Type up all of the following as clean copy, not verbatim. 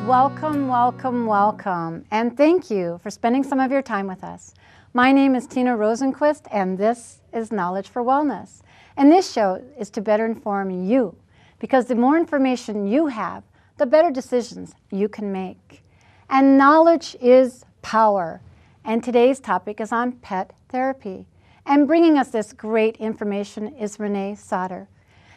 Welcome, welcome, welcome, and thank you for spending some of your time with us. My name is Tina Rosenquist, and this is Knowledge for Wellness. And this show is to better inform you, because the more information you have, the better decisions you can make. And knowledge is power. And today's topic is on pet therapy. And bringing us this great information is Renee Sauter.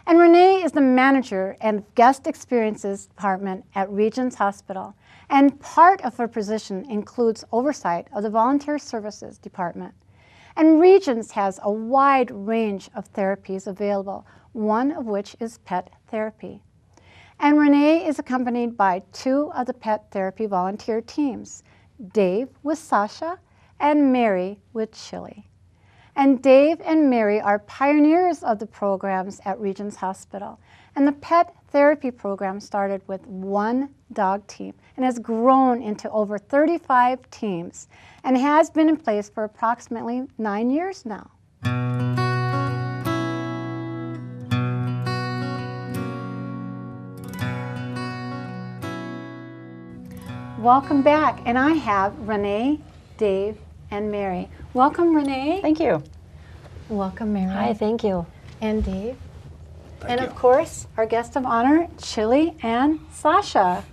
And Renee is the manager and guest experiences department at Regions Hospital. And part of her position includes oversight of the volunteer services department. And Regions has a wide range of therapies available, one of which is pet therapy. And Renee is accompanied by two of the pet therapy volunteer teams, Dave with Sasha and Mary with Chili. And Dave and Mary are pioneers of the programs at Regions Hospital. And the pet therapy program started with one dog team and has grown into over 35 teams and has been in place for approximately 9 years now. Welcome back, and I have Renee, Dave, and Mary. Welcome, Renee. Thank you. Welcome, Mary. Hi, thank you. And Dave. Thank you. Of course, our guest of honor, Chili and Sasha.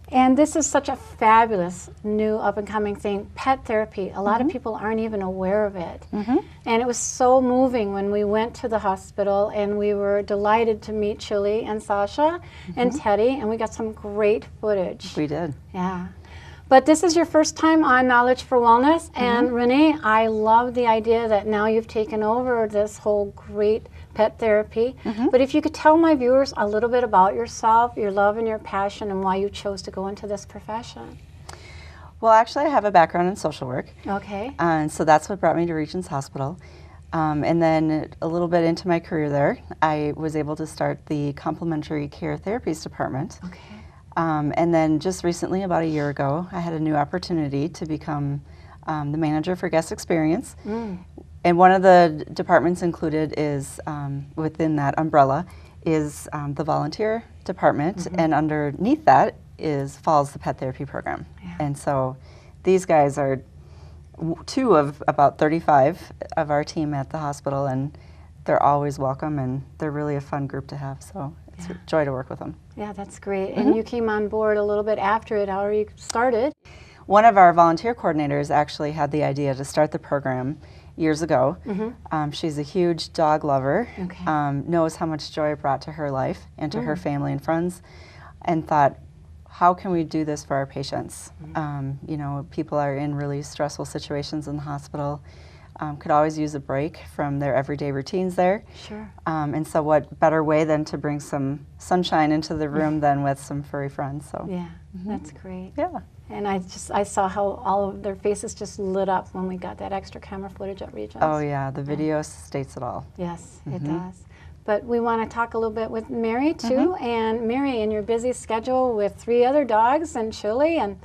And this is such a fabulous new up-and-coming thing, pet therapy. A lot of people aren't even aware of it. And it was so moving when we went to the hospital, and we were delighted to meet Chili and Sasha and Teddy, and we got some great footage. We did. Yeah. But this is your first time on Knowledge for Wellness, and Renee, I love the idea that now you've taken over this whole great pet therapy. But if you could tell my viewers a little bit about yourself, your love and your passion, and why you chose to go into this profession. Well, actually, I have a background in social work. Okay. And so that's what brought me to Regions Hospital. And then a little bit into my career there, I was able to start the complementary care therapies department. Okay. And then just recently, about a year ago, I had a new opportunity to become the manager for guest experience. And one of the departments included is, within that umbrella, is the volunteer department, and underneath that falls the pet therapy program. Yeah. And so these guys are two of about 35 of our team at the hospital, and they're always welcome, and they're really a fun group to have, so it's a joy to work with them. Yeah, that's great. And you came on board a little bit after it already started. One of our volunteer coordinators actually had the idea to start the program years ago. She's a huge dog lover, knows how much joy it brought to her life and to her family and friends, and thought, how can we do this for our patients? You know, people are in really stressful situations in the hospital, could always use a break from their everyday routines there. Sure. And so what better way than to bring some sunshine into the room than with some furry friends. So Yeah, that's great. yeah. And I saw how all of their faces just lit up when we got that extra camera footage at Regions. Oh yeah, the video states it all. Yes, it does. But we want to talk a little bit with Mary too. And Mary, in your busy schedule with 3 other dogs and Chili, and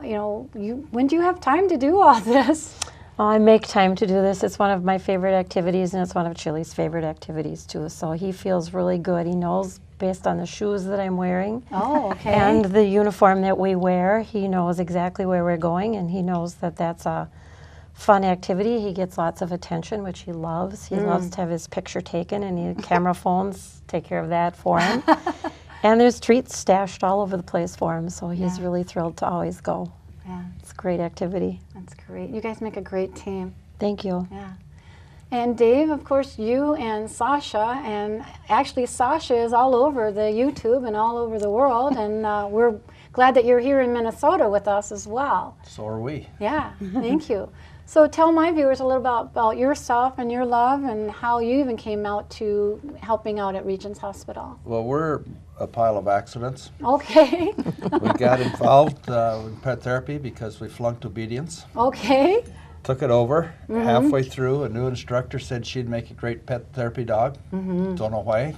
you know, when do you have time to do all this? Well, I make time to do this. It's one of my favorite activities, and it's one of Chili's favorite activities too. So he feels really good. He knows based on the shoes that I'm wearing and the uniform that we wear, he knows exactly where we're going, and he knows that that's a fun activity. He gets lots of attention, which he loves. He loves to have his picture taken, and camera phones take care of that for him. And there's treats stashed all over the place for him, so he's really thrilled to always go. Yeah, it's a great activity. That's great. You guys make a great team. Thank you. Yeah. And Dave, of course, you and Sasha, and actually Sasha is all over the YouTube and all over the world, and we're glad that you're here in Minnesota with us as well. So are we. Yeah, thank you. So tell my viewers a little about yourself and your love and how you even came out to helping out at Regions Hospital. Well, we're a pile of accidents. Okay. We got involved in pet therapy because we flunked obedience. Okay. Took it over. Halfway through, a new instructor said she'd make a great pet therapy dog. Don't know why.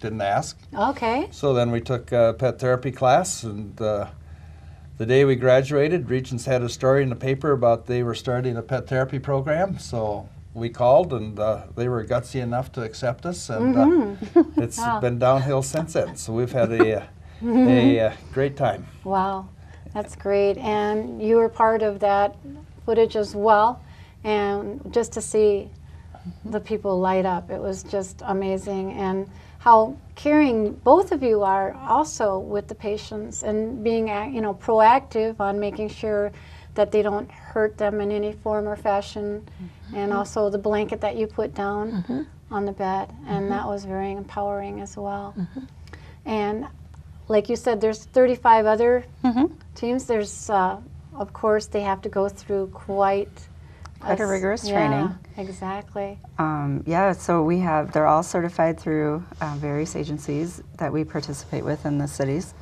Didn't ask. Okay. So then we took a pet therapy class, and the day we graduated, Regions had a story in the paper about they were starting a pet therapy program. So we called, and they were gutsy enough to accept us, and it's been downhill since then. So we've had a a great time. Wow, that's great. And you were part of that footage as well. And just to see the people light up, it was just amazing. And how caring both of you are also with the patients and being, proactive on making sure that they don't hurt them in any form or fashion. And also the blanket that you put down on the bed. And that was very empowering as well. And like you said, there's 35 other teams. There's, of course, they have to go through quite a rigorous training. Exactly. So they're all certified through various agencies that we participate with in the cities.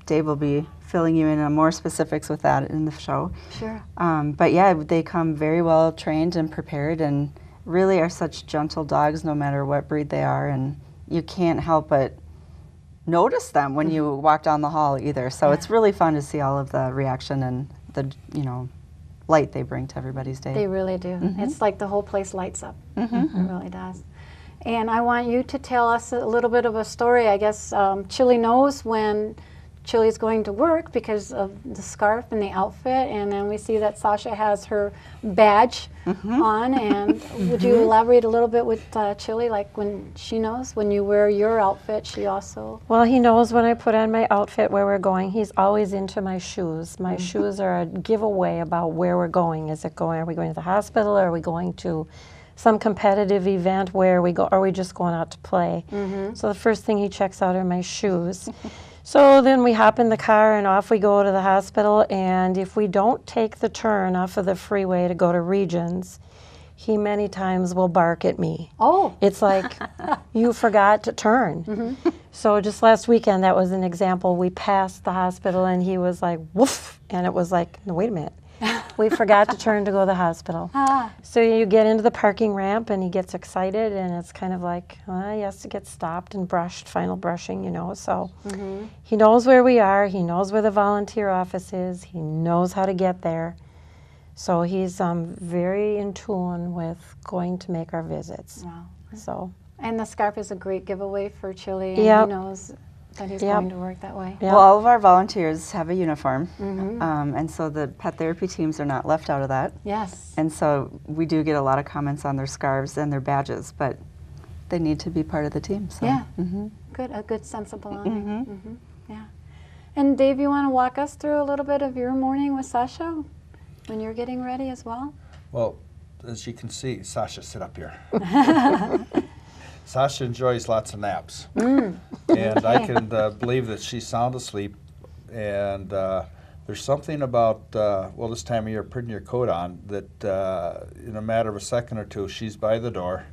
Dave will be filling you in on more specifics with that in the show. Sure. But yeah, they come very well trained and prepared, and really are such gentle dogs no matter what breed they are, and you can't help but notice them when you walk down the hall either. So it's really fun to see all of the reaction and the, light they bring to everybody's day. They really do. It's like the whole place lights up. It really does. And I want you to tell us a little bit of a story. I guess Chili knows when Chili's going to work because of the scarf and the outfit, and then we see that Sasha has her badge on. And would you elaborate a little bit with Chili, like when she knows when you wear your outfit, she also? Well, he knows when I put on my outfit where we're going. He's always into my shoes. My shoes are a giveaway about where we're going. Are we going to the hospital, or are we going to some competitive event where we go? Are we just going out to play? So the first thing he checks out are my shoes. So then we hop in the car and off we go to the hospital, and if we don't take the turn off of the freeway to go to Regions, he many times will bark at me. Oh. It's like, you forgot to turn. So just last weekend, that was an example. We passed the hospital and he was like, woof, and it was like, no, wait a minute. We forgot to turn to go to the hospital. So you get into the parking ramp and he gets excited, and it's kind of like, he has to get stopped and brushed, final brushing, so he knows where we are, he knows where the volunteer office is, he knows how to get there. So he's very in tune with going to make our visits. Wow. So. And the scarf is a great giveaway for Chili, and Yep. he knows that he's going to work that way. Yep. Well, all of our volunteers have a uniform, and so the pet therapy teams are not left out of that. Yes. And so we do get a lot of comments on their scarves and their badges, but they need to be part of the team. So. Yeah. Good. A good sense of belonging. Yeah. And Dave, you want to walk us through a little bit of your morning with Sasha when you're getting ready as well? Well, as you can see, Sasha, sit up here. Sasha enjoys lots of naps, and I can believe that she's sound asleep. And there's something about, this time of year, putting your coat on, that in a matter of a second or two, she's by the door,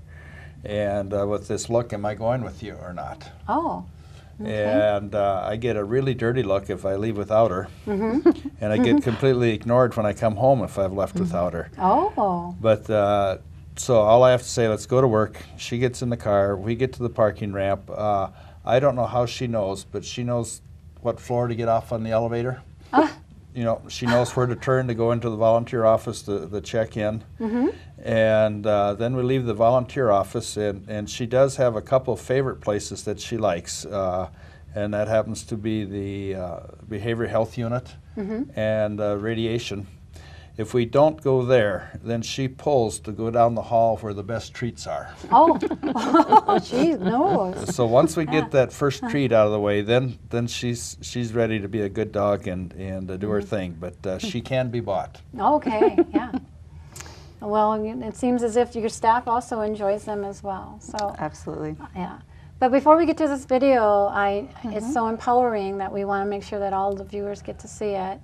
and with this look, am I going with you or not? Oh. Okay. And I get a really dirty look if I leave without her, and I get completely ignored when I come home if I've left without her. Oh. But so all I have to say, let's go to work. She gets in the car. We get to the parking ramp. I don't know how she knows, but she knows what floor to get off on the elevator. She knows where to turn to go into the volunteer office to check in. And then we leave the volunteer office, and she does have a couple of favorite places that she likes. And that happens to be the behavioral health unit and radiation. If we don't go there, then she pulls to go down the hall where the best treats are. Oh, geez, no. So once we get that first treat out of the way, then she's ready to be a good dog and do her thing. But she can be bought. Okay, yeah. Well, it seems as if your staff also enjoys them as well. So Absolutely. yeah. But before we get to this video, it's so empowering that we want to make sure that all the viewers get to see it.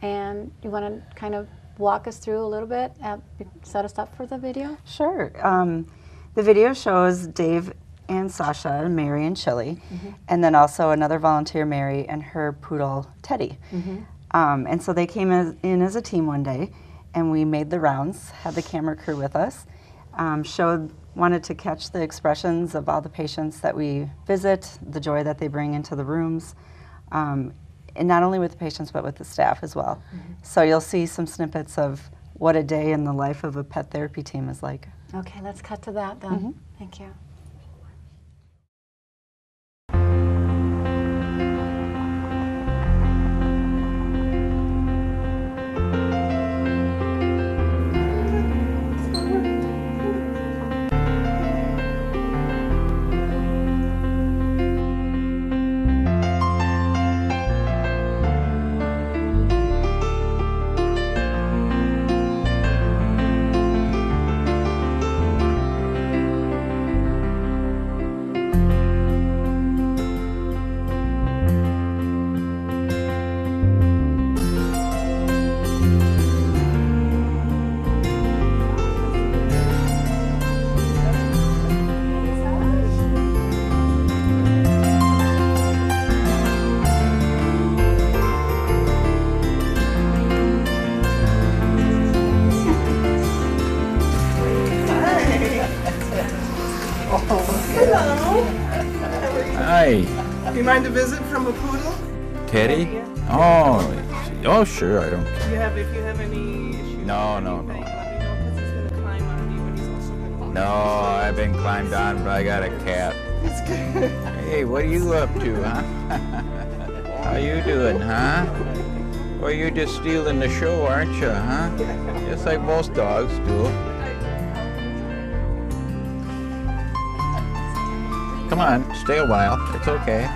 And you want to kind of walk us through a little bit, set us up for the video? Sure. The video shows Dave and Sasha, Mary and Chili, and then also another volunteer, Mary, and her poodle, Teddy. And so they came in as a team one day, and we made the rounds, had the camera crew with us, wanted to catch the expressions of all the patients that we visit, the joy that they bring into the rooms, and not only with the patients, but with the staff as well. So you'll see some snippets of what a day in the life of a pet therapy team is like. Okay, let's cut to that then. Thank you. you mind a visit from a poodle? Teddy? Oh, sure, I don't care. If you have any issues, No, no, let me no. know because he's gonna climb on you, and he's also gonna. No, I've been climbed on, but I got a cat. It's good. Hey, what are you up to, huh? How you doing, huh? Well, you're just stealing the show, aren't you, huh? Just like most dogs do. Come on, stay a while. It's okay.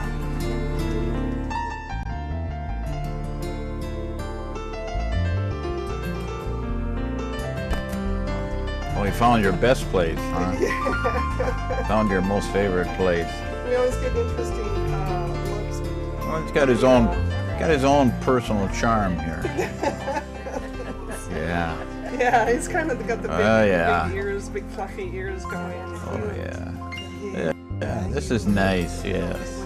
Well, we found your best place, huh? Found your most favorite place. We always get interesting looks. Well, he's got his own personal charm here. Yeah. Yeah, he's kind of got the big, yeah. big ears, big fluffy ears going. Oh yeah. Yeah, this is nice, yes.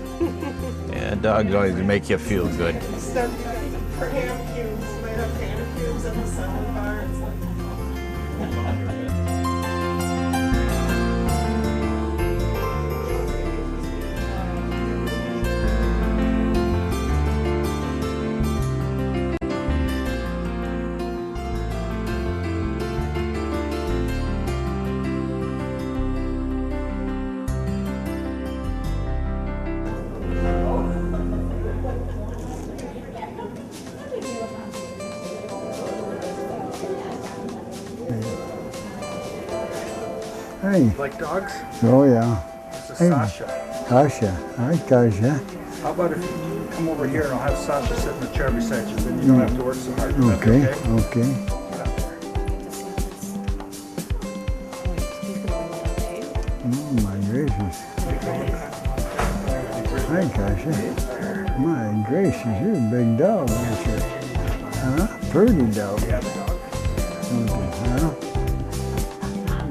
Yeah, dogs always make you feel good. Stuff for hand cubes. They have hand cubes in the salad bar. It's like, Hey. Like dogs? Oh, yeah. This is Hey. Sasha. Kasha. Hi, Kasha. How about if you come over here and I'll have Sasha sit in the chair beside you, then you don't have to work so hard. Is that Okay, okay? okay. Oh, my gracious. Hi, Kasha. My gracious, you're a big dog, aren't you? Huh? Pretty dog. Yeah, the dog. Okay, huh?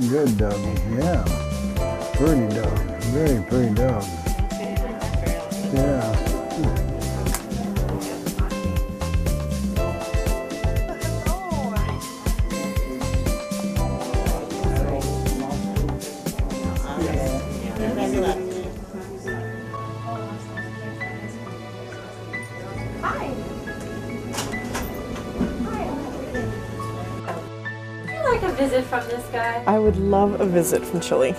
Good doggy, yeah. Pretty dog, very pretty dog. Yeah. Like a visit from this guy? I would love a visit from Chile.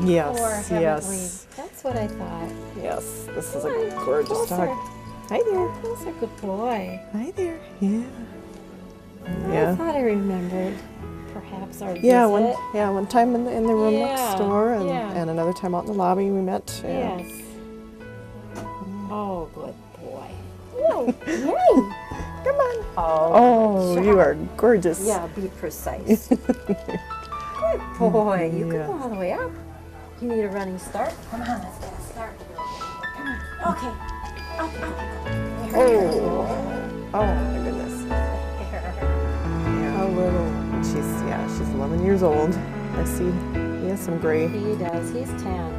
Yes, Or haven't yes, we? That's what I thought. yes. This is a Hi, gorgeous closer. dog. Hi there. That's a good boy. Hi there. Yeah. I Yeah. thought I remembered perhaps our Yeah, visit. one time in the room Yeah, next door, and, yeah. and another time out in the lobby we met. Yeah. Yes. Oh, good boy. Whoa, hey. Come on. Oh, Oh, you are gorgeous. yeah, be precise. Good boy. You Yeah. can go all the way up. You need a running start? Come on, let's get a start. Come on. Okay. Up, up. Oh. Oh my goodness. There. How little. She's 11 years old. I see. He has some gray. He does. He's 10.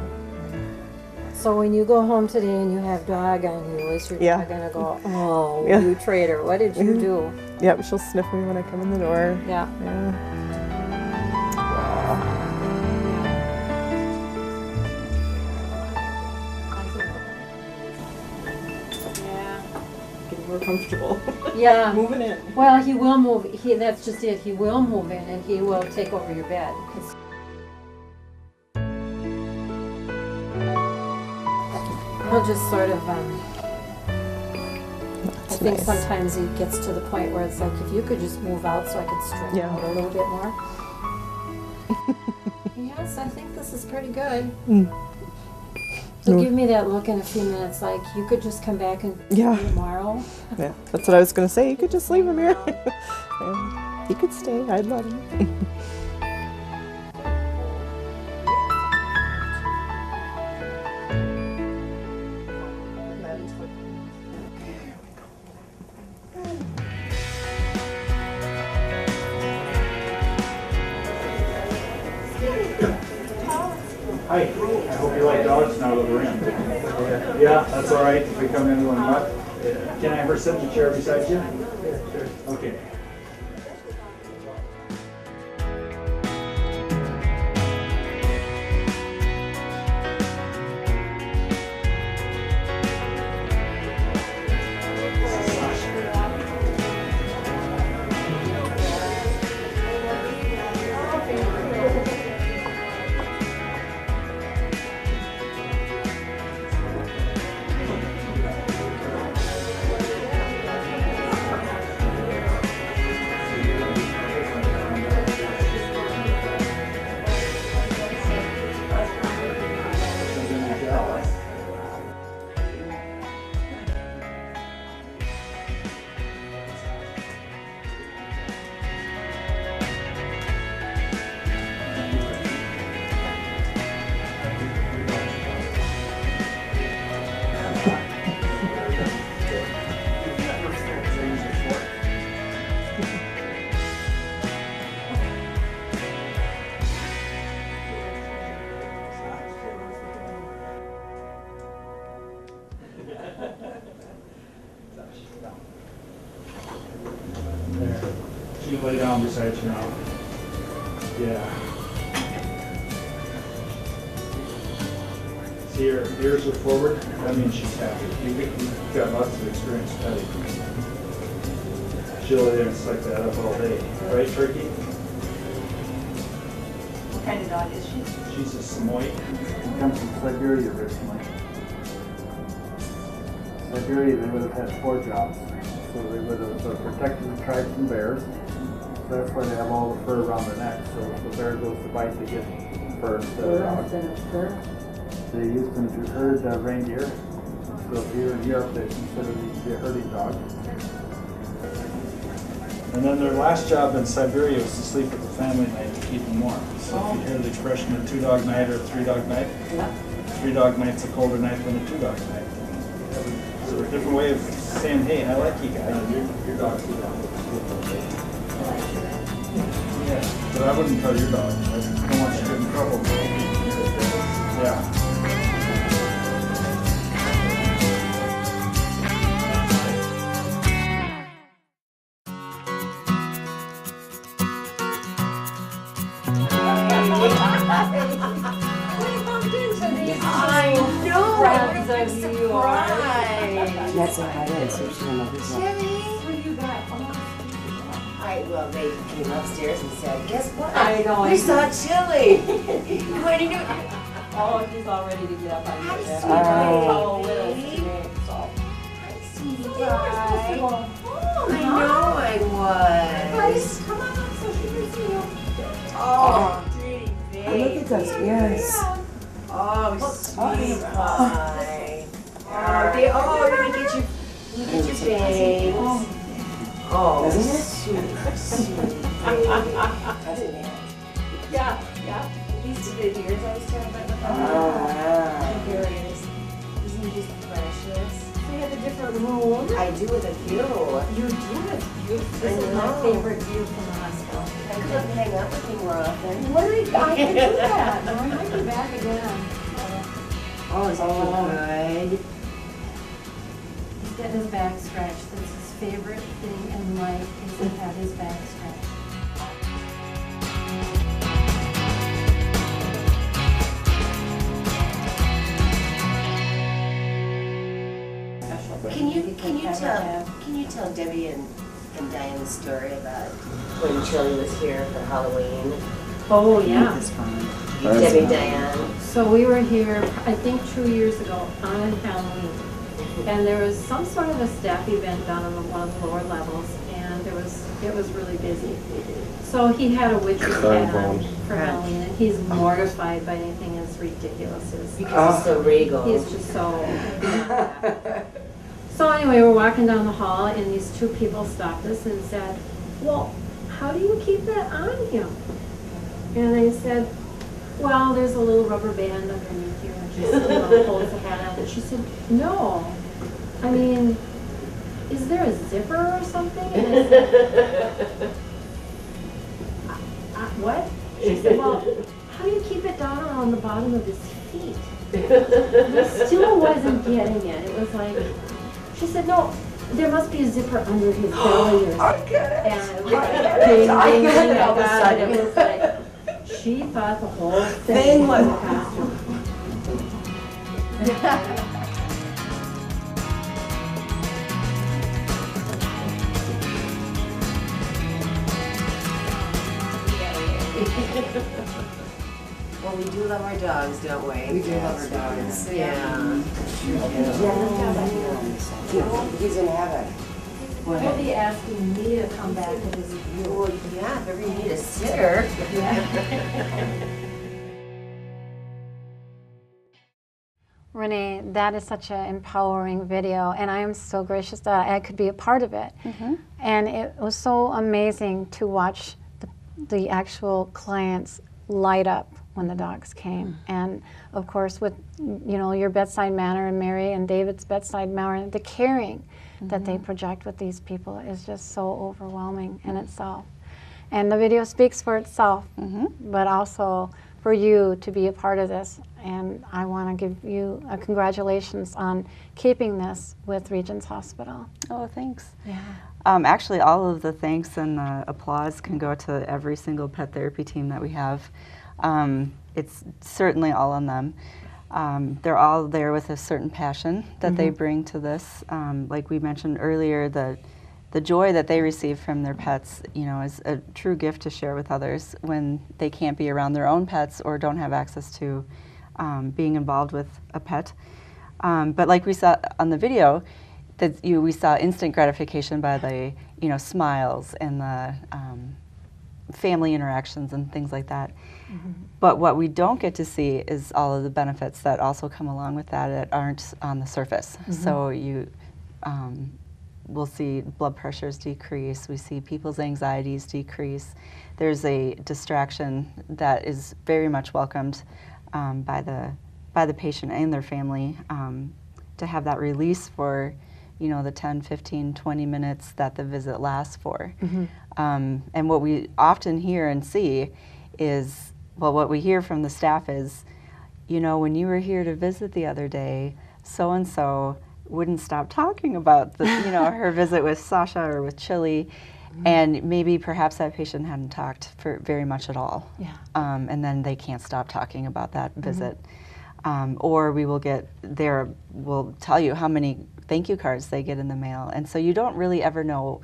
So when you go home today and you have dog on you, is your Yeah. dog gonna go, oh, Yeah. you traitor, what did you do? Yep, she'll sniff me when I come in the door. Yeah. Yeah. Yeah. Getting more comfortable. Yeah. Moving in. Well, he will move. That's just it. He will move in and he will take over your bed. He'll just sort of, I think nice. sometimes he gets to the point where it's like, if you could just move out so I could straighten Yeah. out a little bit more. Yes, I think this is pretty good. He'll give me that look in a few minutes, like, you could just come back and see Yeah. me tomorrow. Yeah, that's what I was going to say. You could just leave him here. Yeah. He could stay. I'd let him. Hi, I hope you like dogs now that we're in. Yeah, that's all right if we come in one mutt. Can I ever sit in the chair beside you? Okay. Down. There. You lay down beside you now. Yeah. See, her ears are forward. That means she's happy. You've got lots of experience petting. She'll lay there and suck that up all day. Right, Turkey? What kind of dog is she? She's a Samoyed. She comes from Siberia originally. Siberia, they would have had 4 jobs. So they would have protected the tribes from bears. That's why they have all the fur around their neck. So if the bear goes to bite, they get fur instead of dogs. They used them to herd reindeer. So here in Europe, they consider these to be a herding dog. And then their last job in Siberia was to sleep with the family at night to keep them warm. So if you hear the expression a 2-dog night or a 3-dog night, 3-dog night's a colder night than a 2-dog night. So a different way of saying, hey, I like you guys. Your dog's a dog. Yeah, but I wouldn't tell your dog. I don't want you to get in trouble. Yeah. That's what I did, so she didn't know who's that. Well, they came upstairs and said, guess what? I know. We saw Chili. What are you doing? Oh, she's all ready to get up on Hi, your bed. sweetie. Oh, Will's today, so. Sweetie pie. I know I was. Come on up so she can see you. Oh, pretty face. Look at those ears. Oh, sweetie pie. Oh, you're gonna get your bangs. Oh, sweet. Yeah. These are the ears I was telling about the Oh, wow. Your ears. Isn't he just precious? They have a different room. I do with a view. You do it. This is my favorite view from the hospital. I couldn't hang out with you more often. What do I can do that? No, I might be back again. Oh, is that good? He's getting his back scratched. That's his favorite thing in life is to have his back scratched. Can you tell Debbie and Diane the story about when Chili was here for Halloween? Oh, yeah. That's fine. Debbie and Diane. So we were here, I think 2 years ago on Halloween. And there was some sort of a staff event down on one of the lower levels, and it was really busy. So he had a witch's hat on for Halloween, and he's mortified by anything as ridiculous as Because he's so regal. he's just so. So anyway, we're walking down the hall, and these 2 people stopped us and said, "Well, how do you keep that on him?" And I said, "Well, there's a little rubber band underneath here, and just holds the hat on." And she said, "No. I mean, is there a zipper or something?" And I said, "What?" She said, "Well, how do you keep it down on the bottom of his feet?" And I still wasn't getting it. It was like, she said, "No, there must be a zipper under his belly or something." And it was like, ding, ding, ding, I got it. It was like, she thought the whole thing was a costume. Well, we do love our dogs, don't we? We do love our dogs. Yeah. He's in heaven. He'll be asking me to come back and visit you. Well, yeah, if ever you need a sitter. Renee, that is such an empowering video, and I am so gracious that I could be a part of it. And it was so amazing to watch the actual clients light up when the dogs came. And of course, with your bedside manner and Mary and David's bedside manner, the caring that they project with these people is just so overwhelming in itself. And the video speaks for itself, but also for you to be a part of this and I want to give you a congratulations on keeping this with Regions Hospital. Oh, thanks. Yeah. Actually, all of the thanks and the applause can go to every single pet therapy team that we have. It's certainly all on them. They're all there with a certain passion that they bring to this. Like we mentioned earlier, the joy that they receive from their pets, you know, is a true gift to share with others when they can't be around their own pets or don't have access to being involved with a pet. But like we saw on the video, that we saw instant gratification by the, you know, smiles and the family interactions and things like that. But what we don't get to see is all of the benefits that also come along with that aren't on the surface. So you we'll see blood pressures decrease, we see people's anxieties decrease. There's a distraction that is very much welcomed by the patient and their family to have that release for, you know, the 10, 15, 20 minutes that the visit lasts for. And what we often hear and see is, well, what we hear from the staff is, you know, when you were here to visit the other day, so-and-so wouldn't stop talking about the, you know, her visit with Sasha or with Chili, and maybe perhaps that patient hadn't talked for very much at all. And then they can't stop talking about that visit. Or we will get we'll tell you how many thank you cards they get in the mail. And so you don't really ever know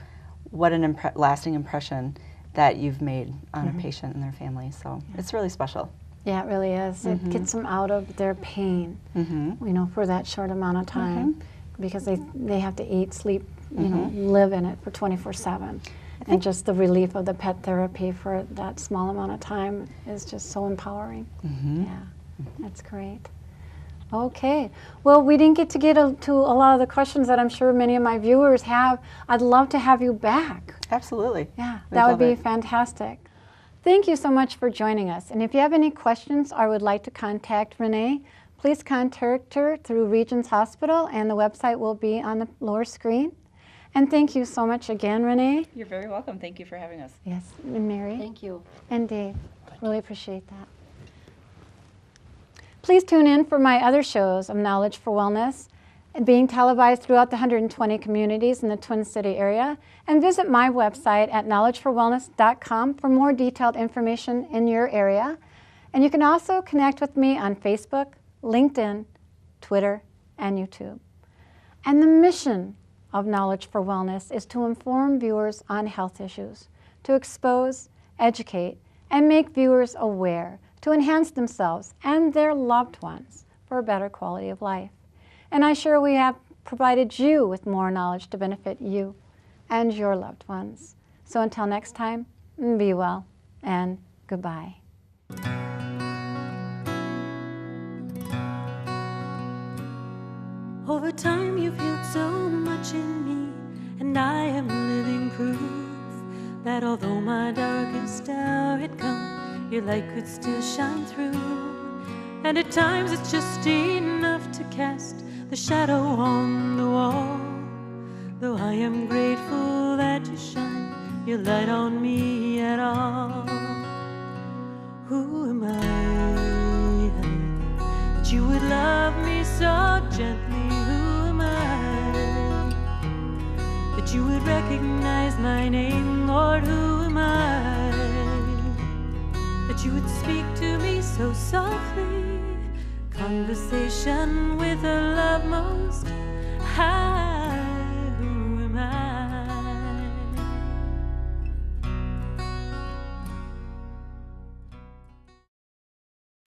what an lasting impression that you've made on a patient and their family. So it's really special. Yeah, it really is. It gets them out of their pain, you know, for that short amount of time, because they have to eat, sleep, you know, live in it for 24/7. And just the relief of the pet therapy for that small amount of time is just so empowering. Yeah, that's great. Okay, well, we didn't get to a lot of the questions that I'm sure many of my viewers have. I'd love to have you back. Absolutely. Yeah, that would be fantastic. Thank you so much for joining us. And if you have any questions or would like to contact Renee, please contact her through Regions Hospital, and the website will be on the lower screen. And thank you so much again, Renee. You're very welcome. Thank you for having us. Yes, and Mary. Thank you. And Dave. Really appreciate that. Please tune in for my other shows of Knowledge for Wellness, being televised throughout the 120 communities in the Twin City area, and visit my website at knowledgeforwellness.com for more detailed information in your area. And you can also connect with me on Facebook, LinkedIn, Twitter, and YouTube. And the mission of Knowledge for Wellness is to inform viewers on health issues, to expose, educate, and make viewers aware, to enhance themselves and their loved ones for a better quality of life. And I'm sure we have provided you with more knowledge to benefit you and your loved ones. So until next time, be well and goodbye. Over time you've healed so much in me, and I am living proof that although my darkest hour had come, your light could still shine through. And at times it's just enough to cast the shadow on the wall. Though I am grateful that you shine your light on me at all. Who am I that you would love me so gently? Who am I that you would recognize my name? Lord, who am I that you would speak to me so softly? Conversation with a love most high.